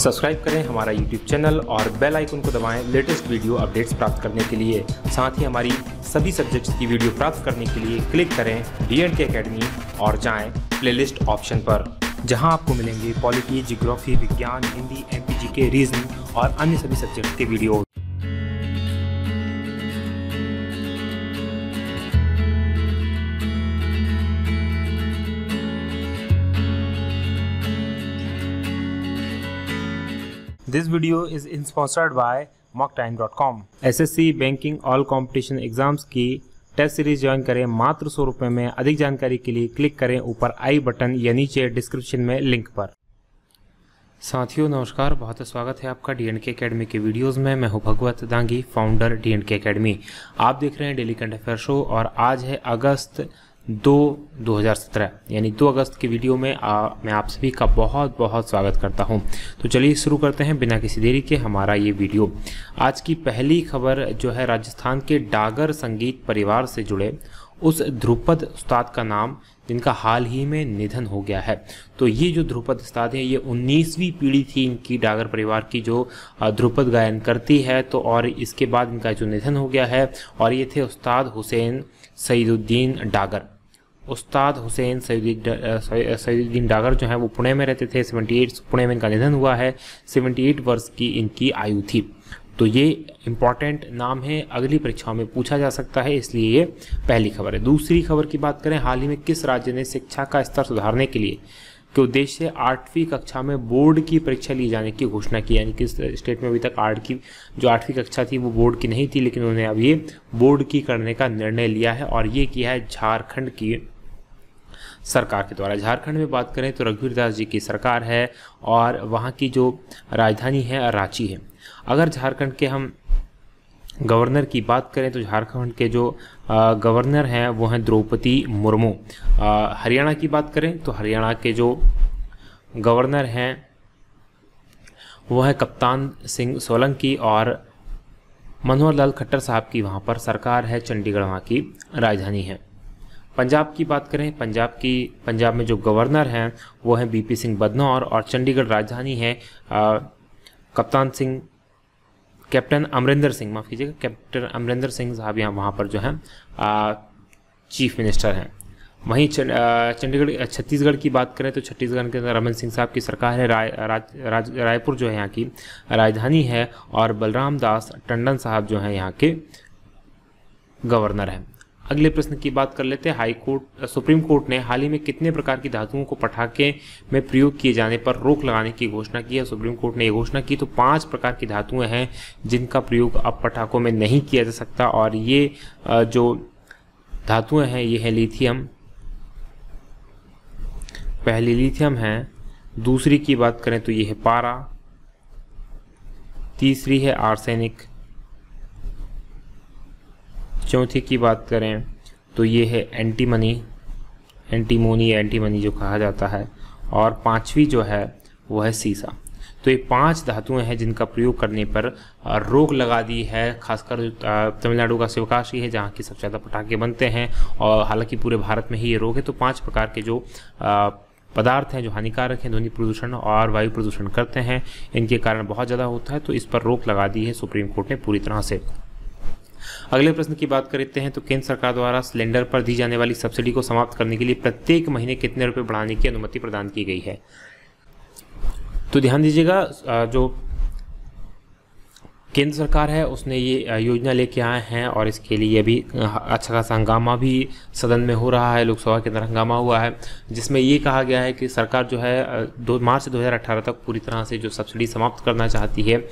Subscribe करें हमारा YouTube channel और बेल आइकन को दबाएं लेटेस्ट वीडियो अपडेट्स प्राप्त करने के लिए। साथ ही हमारी सभी सब्जेक्ट्स की वीडियो प्राप्त करने के लिए क्लिक करें D&K अकेडमी और जाएं प्लेलिस्ट ऑप्शन पर, जहां आपको मिलेंगे पॉलिटी, जियोग्राफी, विज्ञान, हिंदी, MPGK, रीजनिंग और अन्य सभी सब्जेक्ट्स के video. This video is sponsored by mocktime.com। SSC banking all competition exams की टेस्ट सीरीज ज्वाइन करें मात्र 100 रुपये में। अधिक जानकारी के लिए क्लिक करें ऊपर आई बटन या नीचे डिस्क्रिप्शन में लिंक पर। साथियों नमस्कार, बहुत स्वागत है आपका D&K अकेडमी के वीडियोस में। मैं हूं भगवत दांगी, फाउंडर D&K अकेडमी। आप देख रहे हैं डेली करंट अफेयर शो और आज है अगस्त 2017 यानी 2 अगस्त की वीडियो में मैं आप सभी का बहुत बहुत स्वागत करता हूं। तो चलिए शुरू करते हैं बिना किसी देरी के हमारा ये वीडियो। आज की पहली खबर जो है राजस्थान के डागर संगीत परिवार से जुड़े उस ध्रुपद उस्ताद का नाम, जिनका हाल ही में निधन हो गया है। तो ये जो ध्रुपद उस्ताद है ये 19वीं पीढ़ी थी इनकी डागर परिवार की जो ध्रुपद गायन करती है। तो और इसके बाद इनका जो निधन हो गया है और ये थे उस्ताद हुसैन सईदुद्दीन डागर। उस्ताद हुसैन सईदुद्दीन डागर जो है वो पुणे में रहते थे। 78 पुणे में इनका निधन हुआ है। 78 वर्ष की इनकी आयु थी। तो ये इम्पॉर्टेंट नाम है, अगली परीक्षाओं में पूछा जा सकता है, इसलिए ये पहली खबर है। दूसरी खबर की बात करें, हाल ही में किस राज्य ने शिक्षा का स्तर सुधारने के लिए के उद्देश्य से 8वीं कक्षा में बोर्ड की परीक्षा ली जाने की घोषणा की। यानी कि स्टेट में अभी तक 8वीं कक्षा थी वो बोर्ड की नहीं थी, लेकिन उन्होंने अब ये बोर्ड की करने का निर्णय लिया है और ये किया है झारखंड की सरकार के द्वारा। झारखंड में बात करें तो रघुवीर दास जी की सरकार है और वहाँ की जो राजधानी है रांची है। अगर झारखंड के हम गवर्नर की बात करें तो झारखंड के जो गवर्नर हैं वो हैं द्रौपदी मुर्मू। हरियाणा की बात करें तो हरियाणा के जो गवर्नर हैं वो है कप्तान सिंह सोलंकी और मनोहर लाल खट्टर साहब की वहाँ पर सरकार है। चंडीगढ़ वहाँ की राजधानी है। पंजाब की बात करें, पंजाब में जो गवर्नर हैं वो हैं BP सिंह बदनौर और चंडीगढ़ राजधानी है कैप्टन अमरिंदर सिंह, माफ़ कीजिएगा, कैप्टन अमरिंदर सिंह साहब यहाँ वहाँ पर जो हैं चीफ मिनिस्टर हैं। वहीं छत्तीसगढ़ की बात करें तो छत्तीसगढ़ के अंदर रमन सिंह साहब की सरकार है। रायपुर जो है यहाँ की राजधानी है और बलराम दास टंडन साहब जो हैं यहाँ के गवर्नर हैं। अगले प्रश्न की बात कर लेते हैं। सुप्रीम कोर्ट ने हाल ही में कितने प्रकार की धातुओं को पटाखे में प्रयोग किए जाने पर रोक लगाने की घोषणा की है। सुप्रीम कोर्ट ने ये घोषणा की। तो 5 प्रकार की धातुएं हैं जिनका प्रयोग अब पटाखों में नहीं किया जा सकता और ये जो धातुएं हैं ये है लिथियम, पहली लिथियम है। दूसरी की बात करें तो ये है पारा। तीसरी है आर्सेनिक। चौथी की बात करें तो ये है एंटीमोनी जो कहा जाता है। और 5वीं जो है वो है सीसा। तो ये 5 धातुएं हैं जिनका प्रयोग करने पर रोक लगा दी है। खासकर तमिलनाडु का शिवकाशी है जहाँ की सबसे ज़्यादा पटाखे बनते हैं और हालांकि पूरे भारत में ही ये रोक है। तो 5 प्रकार के जो पदार्थ हैं जो हानिकारक हैं, ध्वनि प्रदूषण और वायु प्रदूषण करते हैं, इनके कारण बहुत ज़्यादा होता है। तो इस पर रोक लगा दी है सुप्रीम कोर्ट ने पूरी तरह से। अगले प्रश्न की बात करते हैं तो केंद्र सरकार द्वारा सिलेंडर पर दी जाने वाली सब्सिडी को समाप्त करने के लिए प्रत्येक महीने कितने रुपए बढ़ाने की अनुमति प्रदान की गई है। तो ध्यान दीजिएगा, जो केंद्र सरकार है उसने ये योजना लेके आए हैं और इसके लिए अभी अच्छा खासा हंगामा भी सदन में हो रहा है। लोकसभा के अंदर हंगामा हुआ है जिसमें ये कहा गया है कि सरकार जो है मार्च 2018 तक पूरी तरह से जो सब्सिडी समाप्त करना चाहती है।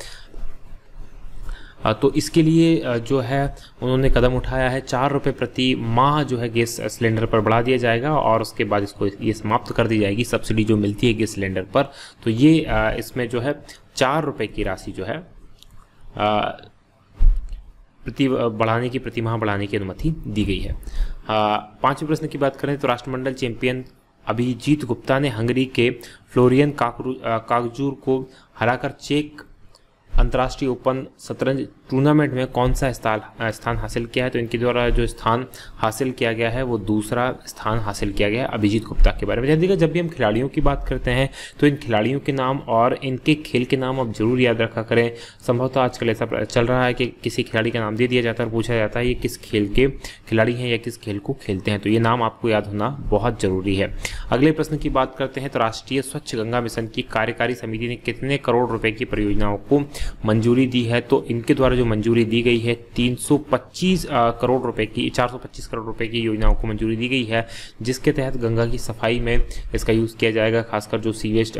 तो इसके लिए जो है उन्होंने कदम उठाया है। 4 रुपये प्रति माह जो है गैस सिलेंडर पर बढ़ा दिया जाएगा और उसके बाद इसको ये समाप्त कर दी जाएगी सब्सिडी जो मिलती है गैस सिलेंडर पर। तो ये इसमें जो है 4 रुपये की राशि जो है प्रति माह बढ़ाने की अनुमति दी गई है। 5वें प्रश्न की बात करें तो राष्ट्रमंडल चैंपियन अभिजीत गुप्ता ने हंगरी के फ्लोरियन कागजूर को हराकर चेक अंतर्राष्ट्रीय ओपन शतरंज टूर्नामेंट में कौन सा स्थान हासिल किया है, तो इनके द्वारा जो स्थान हासिल किया गया है वो दूसरा स्थान हासिल किया गया है अभिजीत गुप्ता के बारे में। देखिएगा जब भी हम खिलाड़ियों की बात करते हैं तो इन खिलाड़ियों के नाम और इनके खेल के नाम आप जरूर याद रखा करें। संभवतः आजकल ऐसा चल रहा है कि किसी खिलाड़ी का नाम दे दिया जाता है और पूछा जाता है ये किस खेल के खिलाड़ी हैं या किस खेल को खेलते हैं, तो ये नाम आपको याद होना बहुत जरूरी है। अगले प्रश्न की बात करते हैं तो राष्ट्रीय स्वच्छ गंगा मिशन की कार्यकारी समिति ने कितने करोड़ रुपए की परियोजनाओं को मंजूरी दी है, तो इनके द्वारा जो मंजूरी दी गई है 325 करोड़ रुपए की 425 करोड़ रुपए की योजनाओं को मंजूरी दी गई है, जिसके तहत गंगा की सफाई में इसका यूज़ किया जाएगा। खासकर जो सीवेज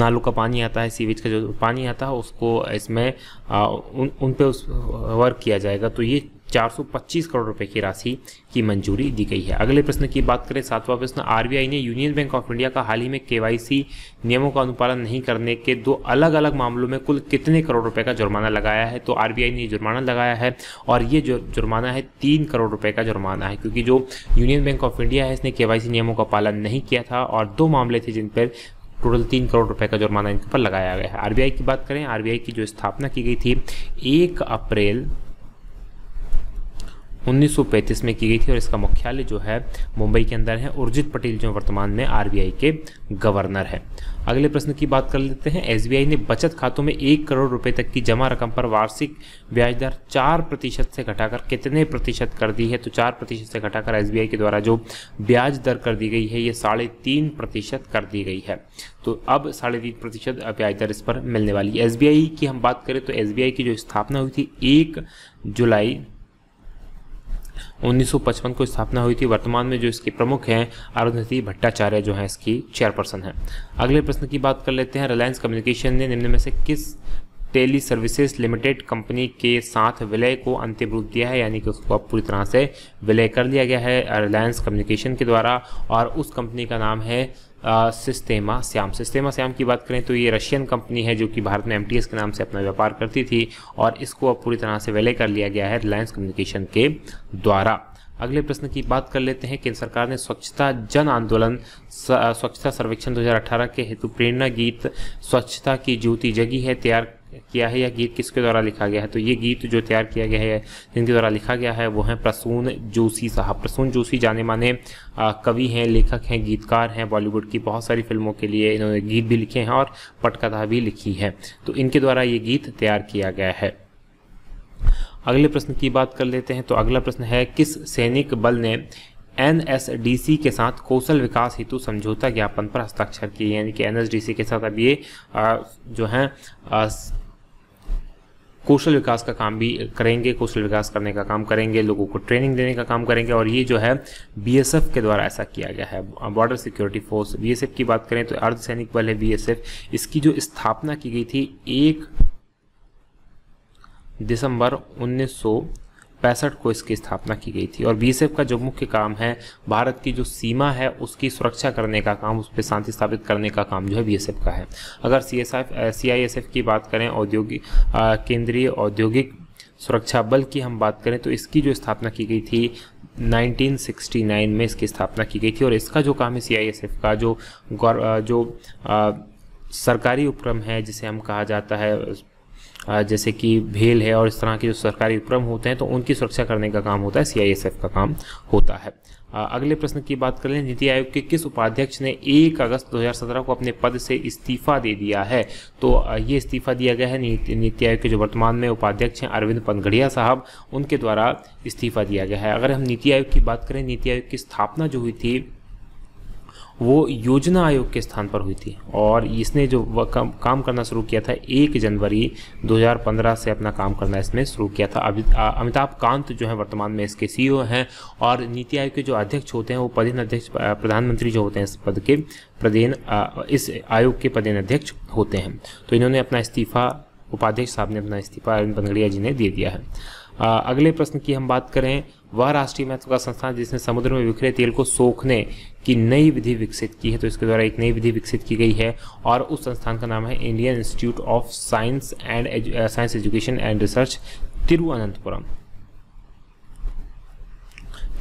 नालों का पानी आता है, सीवेज का जो पानी आता है उसको इसमें उन पे उस वर्क किया जाएगा। तो ये 425 करोड़ रुपए की राशि की मंजूरी दी गई है। अगले प्रश्न की बात करें 7वां प्रश्न, आरबीआई ने यूनियन बैंक ऑफ इंडिया का हाल ही में केवाईसी नियमों का अनुपालन नहीं करने के 2 अलग अलग मामलों में कुल कितने करोड़ रुपए का जुर्माना लगाया है, तो आरबीआई ने जुर्माना लगाया है और ये जो जुर्माना है 3 करोड़ रुपए का जुर्माना है, क्योंकि जो यूनियन बैंक ऑफ इंडिया है इसने केवाईसी नियमों का पालन नहीं किया था और 2 मामले थे जिन पर टोटल 3 करोड़ रुपए का जुर्माना इनके ऊपर लगाया गया है। आरबीआई की बात करें, आरबीआई की जो स्थापना की गई थी 1 अप्रैल 1935 में की गई थी और इसका मुख्यालय जो है मुंबई के अंदर है। उर्जित पटेल जो वर्तमान में आरबीआई के गवर्नर है। अगले प्रश्न की बात कर लेते हैं, एसबीआई ने बचत खातों में 1 करोड़ रुपए तक की जमा रकम पर वार्षिक ब्याज दर 4% से घटाकर कितने प्रतिशत कर दी है, तो 4% से घटाकर एसबीआई के द्वारा जो ब्याज दर कर दी गई है ये 3.5% कर दी गई है। तो अब 3.5% ब्याज दर इस पर मिलने वाली है। एसबीआई की हम बात करें तो एसबीआई की जो स्थापना हुई थी 1 जुलाई 1955 को स्थापना हुई थी। वर्तमान में जो इसके प्रमुख हैं अरुंधति भट्टाचार्य जो हैं इसकी चेयरपर्सन हैं। अगले प्रश्न की बात कर लेते हैं, रिलायंस कम्युनिकेशन ने निम्न में से किस टेली सर्विसेज लिमिटेड कंपनी के साथ विलय को अंतिम रूप दिया है, यानी कि उसको अब पूरी तरह से विलय कर लिया गया है रिलायंस कम्युनिकेशन के द्वारा और उस कंपनी का नाम है सिस्टेमा श्याम। सिस्टेमा श्याम की बात करें तो ये रशियन कंपनी है जो कि भारत में एमटीएस के नाम से अपना व्यापार करती थी और इसको अब पूरी तरह से विलय कर लिया गया है रिलायंस कम्युनिकेशन के द्वारा। अगले प्रश्न की बात कर लेते हैं, केंद्र सरकार ने स्वच्छता जन आंदोलन स्वच्छता सर्वेक्षण 2018 के हेतु प्रेरणा गीत स्वच्छता की ज्योति जगी है तैयार किया है। यह गीत किसके द्वारा लिखा गया है, तो ये गीत जो तैयार किया गया है जिनके द्वारा लिखा गया है वो हैं प्रसून जोशी साहब। प्रसून जोशी जाने माने कवि हैं, लेखक हैं, गीतकार हैं। बॉलीवुड की बहुत सारी फिल्मों के लिए इन्होंने गीत भी लिखे हैं और पटकथा भी लिखी है, तो इनके द्वारा ये गीत तैयार किया गया है। अगले प्रश्न की बात कर लेते हैं, तो अगला प्रश्न है, किस सैनिक बल ने एनएसडीसी के साथ कौशल विकास हेतु समझौता ज्ञापन पर हस्ताक्षर किए, यानी कि एनएसडीसी के साथ अब ये जो है कौशल विकास का काम भी करेंगे, कौशल विकास करने का काम करेंगे, लोगों को ट्रेनिंग देने का काम करेंगे और ये जो है बीएसएफ के द्वारा ऐसा किया गया है, बॉर्डर सिक्योरिटी फोर्स। बीएसएफ की बात करें तो अर्धसैनिक बल है बीएसएफ। इसकी जो स्थापना की गई थी 1 दिसंबर 1965 को इसकी स्थापना की गई थी और बीएसएफ का जो मुख्य काम है भारत की जो सीमा है उसकी सुरक्षा करने का काम, उस पर शांति स्थापित करने का काम जो है बीएसएफ का है। अगर सीआईएसएफ की बात करें, औद्योगिक केंद्रीय औद्योगिक सुरक्षा बल की हम बात करें तो इसकी जो स्थापना की गई थी 1969 में इसकी स्थापना की गई थी और इसका जो काम है सीआईएसएफ का जो सरकारी उपक्रम है जिसे हम कहा जाता है जैसे कि भेल है और इस तरह के जो सरकारी उपक्रम होते हैं तो उनकी सुरक्षा करने का काम होता है, सीआईएसएफ का काम होता है। अगले प्रश्न की बात करें, नीति आयोग के किस उपाध्यक्ष ने 1 अगस्त 2017 को अपने पद से इस्तीफा दे दिया है, तो ये इस्तीफा दिया गया है नीति आयोग के जो वर्तमान में उपाध्यक्ष हैं अरविंद पनगड़िया साहब, उनके द्वारा इस्तीफा दिया गया है। अगर हम नीति आयोग की बात करें, नीति आयोग की स्थापना जो हुई थी वो योजना आयोग के स्थान पर हुई थी और इसने जो काम करना शुरू किया था 1 जनवरी 2015 से अपना काम करना इसमें शुरू किया था। अमिताभ कांत जो है वर्तमान में इसके सीईओ हैं और नीति आयोग के जो अध्यक्ष होते हैं वो पदेन अध्यक्ष प्रधानमंत्री जो होते हैं इस पद के इस आयोग के पदेन अध्यक्ष होते हैं। तो इन्होंने अपना इस्तीफा, उपाध्यक्ष साहब ने अपना इस्तीफा अरविंद पनगड़िया जी ने दे दिया है। अगले प्रश्न की हम बात करें, वह राष्ट्रीय महत्व का संस्थान जिसने समुद्र में बिखरे तेल को सोखने की नई विधि विकसित की है, तो इसके द्वारा एक नई विधि विकसित की गई है और उस संस्थान का नाम है Indian institute of science education and research, Thiruvananthapuram.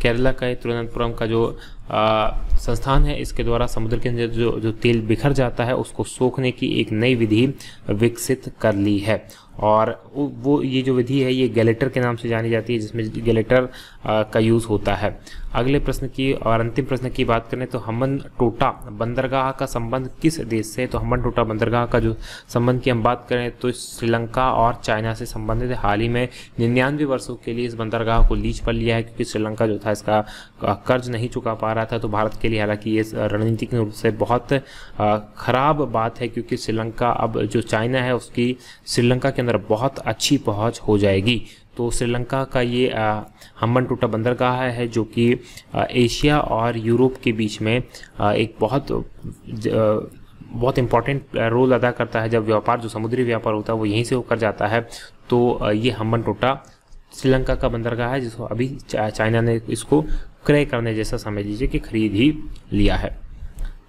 Kerala का तिरुवनंतपुरम का जो संस्थान है, इसके द्वारा समुद्र के अंदर जो तेल बिखर जाता है उसको सोखने की एक नई विधि विकसित कर ली है। और वो ये जो विधि है ये गैलेटर के नाम से जानी जाती है, जिसमें गैलेटर का यूज़ होता है। अगले प्रश्न की और अंतिम प्रश्न की बात करें तो हम्बनटोटा बंदरगाह का संबंध किस देश से? तो हम्बनटोटा बंदरगाह का जो संबंध की हम बात करें तो श्रीलंका और चाइना से संबंधित है। हाल ही में 99 वर्षों के लिए इस बंदरगाह को लीज पर लिया है, क्योंकि श्रीलंका जो था इसका कर्ज नहीं चुका पा रहा था। तो भारत के लिए हालांकि ये रणनीतिक रूप से बहुत खराब बात है, क्योंकि श्रीलंका अब जो चाइना है उसकी श्रीलंका के अंदर बहुत अच्छी पहुंच हो जाएगी। तो श्रीलंका का ये हम्बनटोटा बंदरगाह है जो कि एशिया और यूरोप के बीच में एक बहुत इम्पॉर्टेंट रोल अदा करता है। जब व्यापार जो समुद्री व्यापार होता है वो यहीं से होकर जाता है। तो ये हम्बनटोटा श्रीलंका का बंदरगाह है जिसको अभी चाइना ने इसको क्रय करने जैसा समझ लीजिए कि खरीद ही लिया है।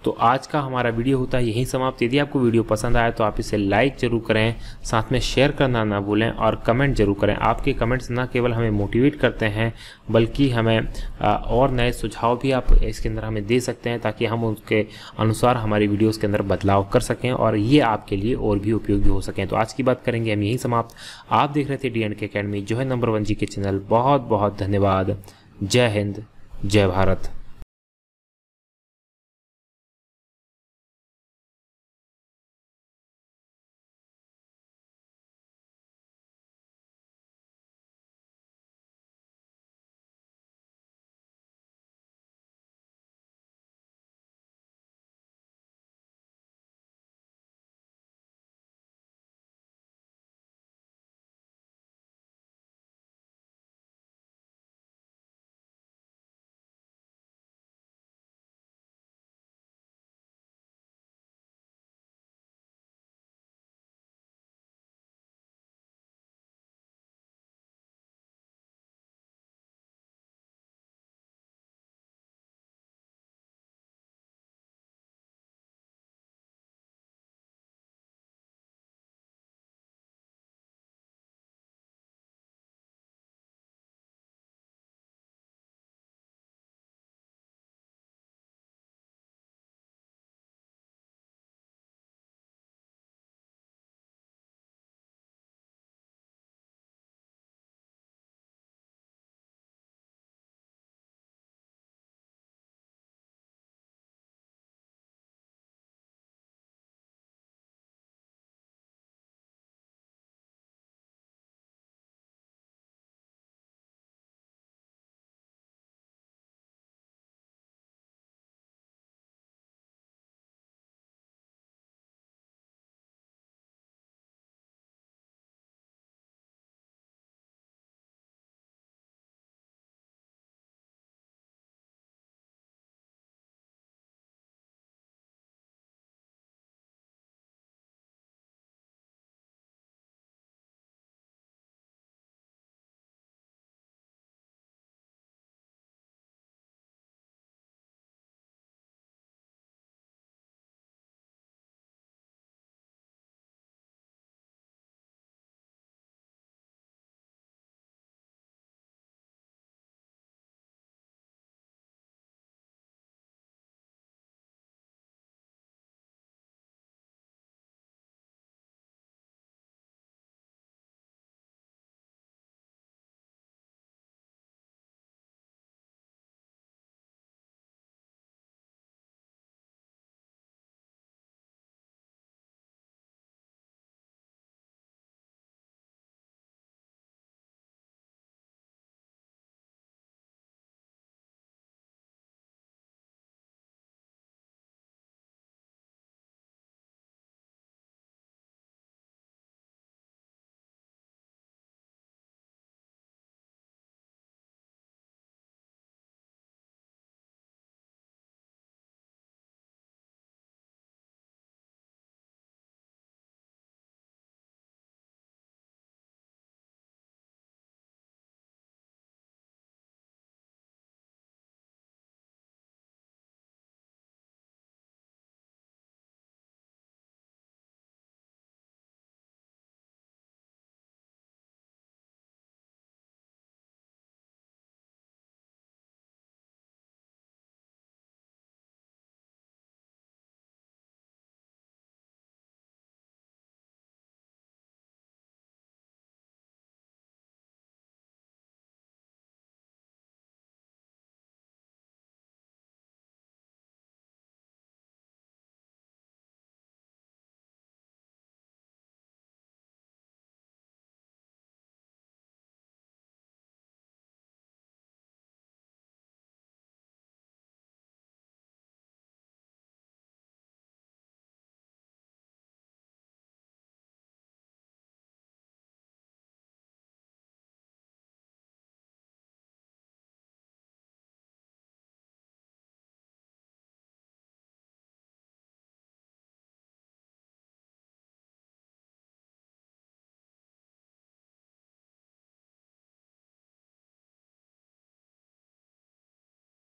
तो आज का हमारा वीडियो होता है यहीं समाप्त। यदि आपको वीडियो पसंद आया तो आप इसे लाइक जरूर करें, साथ में शेयर करना ना भूलें और कमेंट जरूर करें। आपके कमेंट्स ना केवल हमें मोटिवेट करते हैं बल्कि हमें और नए सुझाव भी आप इसके अंदर हमें दे सकते हैं, ताकि हम उसके अनुसार हमारी वीडियोज़ के अंदर बदलाव कर सकें और ये आपके लिए और भी उपयोगी हो सकें। तो आज की बात करेंगे हम यहीं समाप्त। आप देख रहे थे D&K अकेडमी, जो है नंबर 1 GK चैनल। बहुत बहुत धन्यवाद। जय हिंद, जय भारत।